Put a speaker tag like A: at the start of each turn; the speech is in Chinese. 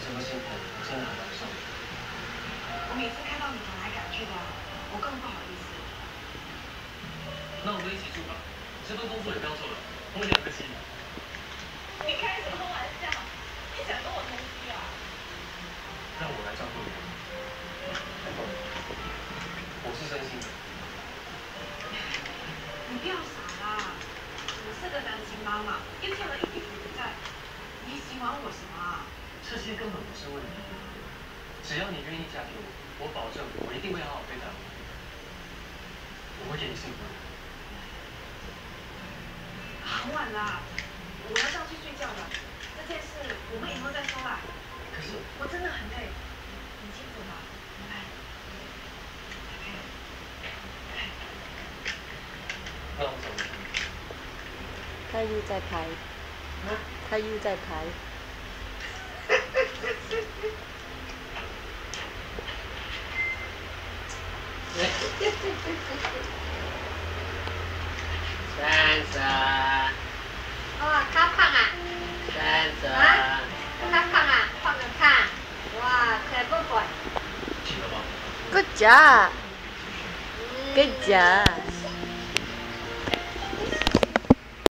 A: 这么辛苦，真的很难受。
B: 我每次看到你赶来赶去的，我更不好意思。
A: 那我们一起住吧，这份工作也不要做了，我们2个起。
B: 你开什么玩笑？你想跟我同居啊？
A: 让我来照顾你。海峰，我是真心的。
B: 你不要傻啦！我是个单亲妈妈，又欠了一笔负债，你喜欢我什么啊？
A: 这些根本不是问题。只要你愿意嫁给我，我保证我一定会好好对待你。我会给你幸福的。
B: 很晚啦，我要上去睡觉了。这件事我们以后再说啦。
A: 可是
B: 我真的很累，你先走吧，拜拜。
A: 那我走了。
C: 他又在拍，他又在拍。
D: 珊珊。
E: 哦，他胖啊？
D: 珊珊。
E: 啊？他胖啊？胖个看。哇，可不管。
A: 记得吗？
C: Good job. Good job.